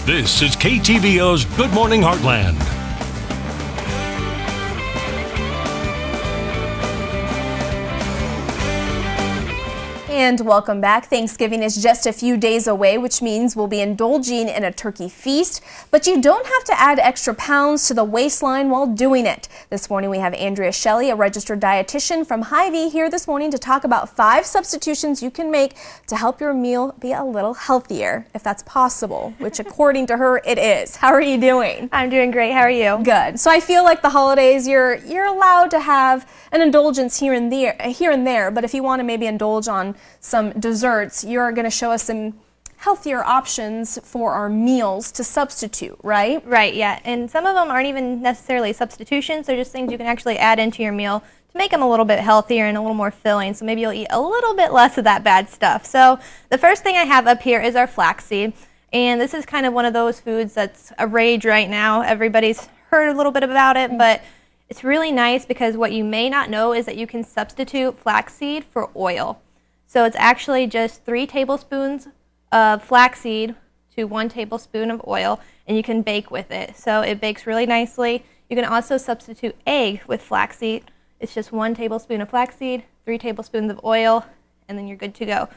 This is KTVO's Good Morning Heartland. And welcome back. Thanksgiving is just a few days away, which means we'll be indulging in a turkey feast, but you don't have to add extra pounds to the waistline while doing it. This morning we have Andrea Shelley, a registered dietitian from Hy-Vee, here this morning to talk about 5 substitutions you can make to help your meal be a little healthier, if that's possible, which according to her, it is. How are you doing? I'm doing great. How are you? Good. So I feel like the holidays, you're allowed to have an indulgence here and there, but if you want to maybe indulge on some desserts, you're going to show us some healthier options for our meals to substitute, right? Right, yeah. And some of them aren't even necessarily substitutions. They're just things you can actually add into your meal to make them a little bit healthier and a little more filling. So maybe you'll eat a little bit less of that bad stuff. So the first thing I have up here is our flaxseed. And this is kind of one of those foods that's a rage right now. Everybody's heard a little bit about it, but it's really nice because what you may not know is that you can substitute flaxseed for oil. So it's actually just 3 tablespoons of flaxseed to 1 tablespoon of oil, and you can bake with it. So it bakes really nicely. You can also substitute egg with flaxseed. It's just 1 tablespoon of flaxseed, 3 tablespoons of oil, and then you're good to go.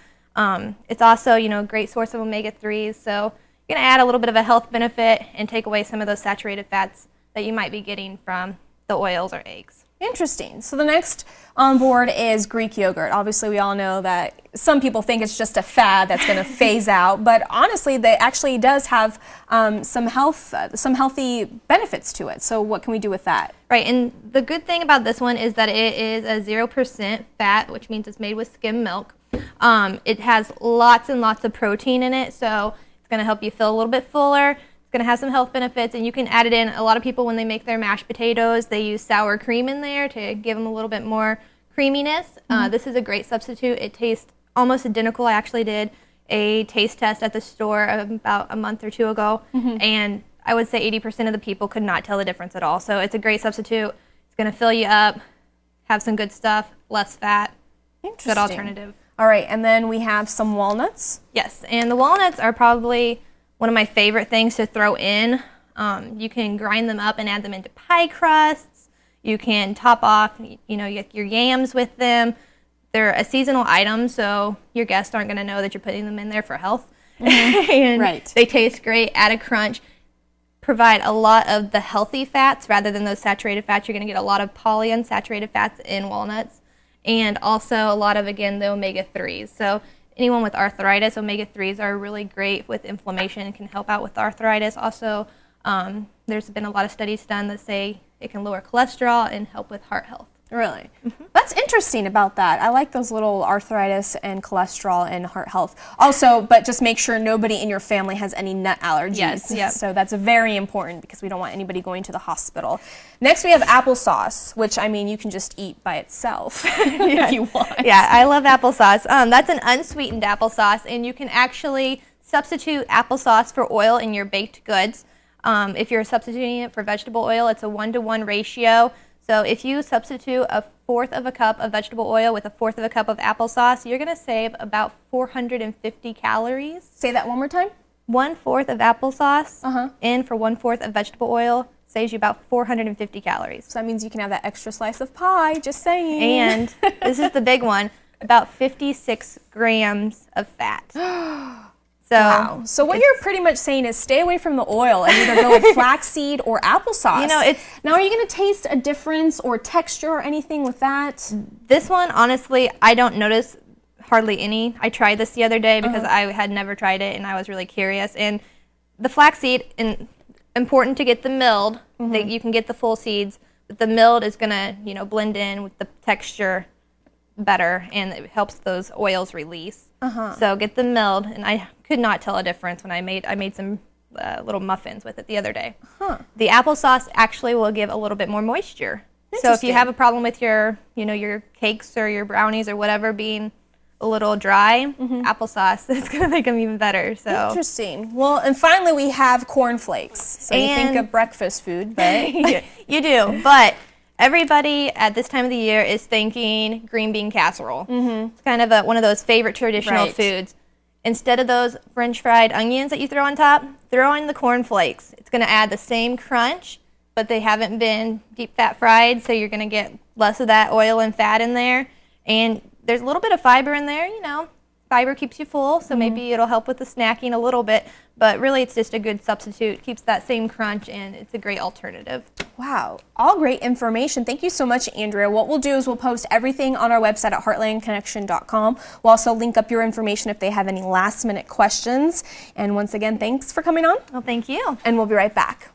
It's also, a great source of omega-3s, so you're going to add a little bit of a health benefit and take away some of those saturated fats that you might be getting from the oils or eggs. Interesting. So the next on board is Greek yogurt. Obviously, we all know that some people think it's just a fad that's going to phase out, but honestly, it actually does have some healthy benefits to it. So what can we do with that? Right, and the good thing about this one is that it is a 0% fat, which means it's made with skim milk. It has lots and lots of protein in it, so it's going to help you feel a little bit fuller. It's going to have some health benefits, and you can add it in. A lot of people, when they make their mashed potatoes, they use sour cream in there to give them a little bit more creaminess. This is a great substitute. It tastes almost identical. I actually did a taste test at the store about a month or 2 ago, and I would say 80% of the people could not tell the difference at all. So it's a great substitute. It's going to fill you up, have some good stuff, less fat. Interesting. Good alternative. All right, and then we have some walnuts. Yes, and the walnuts are probably one of my favorite things to throw in. You can grind them up and add them into pie crusts. You can top off, your yams with them. They're a seasonal item, so your guests aren't going to know that you're putting them in there for health. And right. They taste great, add a crunch, provide a lot of the healthy fats rather than those saturated fats. You're going to get a lot of polyunsaturated fats in walnuts, and also a lot of, again, the omega-3s. So anyone with arthritis, omega-3s are really great with inflammation and can help out with arthritis. Also, there's been a lot of studies done that say it can lower cholesterol and help with heart health. Really? That's interesting about that. I like those little arthritis and cholesterol and heart health. Also, but just make sure nobody in your family has any nut allergies. Yes, yep. So that's very important because we don't want anybody going to the hospital. Next, we have applesauce, which, you can just eat by itself if you want. Yeah, I love applesauce. That's an unsweetened applesauce, and you can actually substitute applesauce for oil in your baked goods. If you're substituting it for vegetable oil, it's a 1-to-1 ratio. So if you substitute 1/4 of a cup of vegetable oil with 1/4 of a cup of applesauce, you're going to save about 450 calories. Say that one more time. 1/4 of applesauce in for 1/4 of vegetable oil saves you about 450 calories. So that means you can have that extra slice of pie, just saying. And this is the big one, about 56 grams of fat. So, wow. So what you're pretty much saying is stay away from the oil and either go with flaxseed or applesauce. Now, are you going to taste a difference or texture or anything with that? This one, honestly, I don't notice hardly any. I tried this the other day because I had never tried it and I was really curious. And the flaxseed, important to get the milled. You can get the full seeds, but the milled is going to, blend in with the texture better, and it helps those oils release. So get them milled, and I could not tell a difference when I made some little muffins with it the other day. The applesauce actually will give a little bit more moisture. So if you have a problem with your cakes or your brownies or whatever being a little dry, applesauce is going to make them even better. So interesting. Well, and finally we have cornflakes. So you think of breakfast food, but you do, but everybody at this time of the year is thinking green bean casserole. It's kind of one of those favorite traditional foods. instead of those French fried onions that you throw on top, throw in the corn flakes. It's going to add the same crunch, but they haven't been deep fat fried, so you're going to get less of that oil and fat in there. And there's a little bit of fiber in there, you know. Fiber keeps you full, so maybe it'll help with the snacking a little bit, but really it's just a good substitute. Keeps that same crunch, and it's a great alternative. Wow, all great information. Thank you so much, Andrea. What we'll do is we'll post everything on our website at heartlandconnection.com. We'll also link up your information if they have any last-minute questions. And once again, thanks for coming on. Well, thank you. And we'll be right back.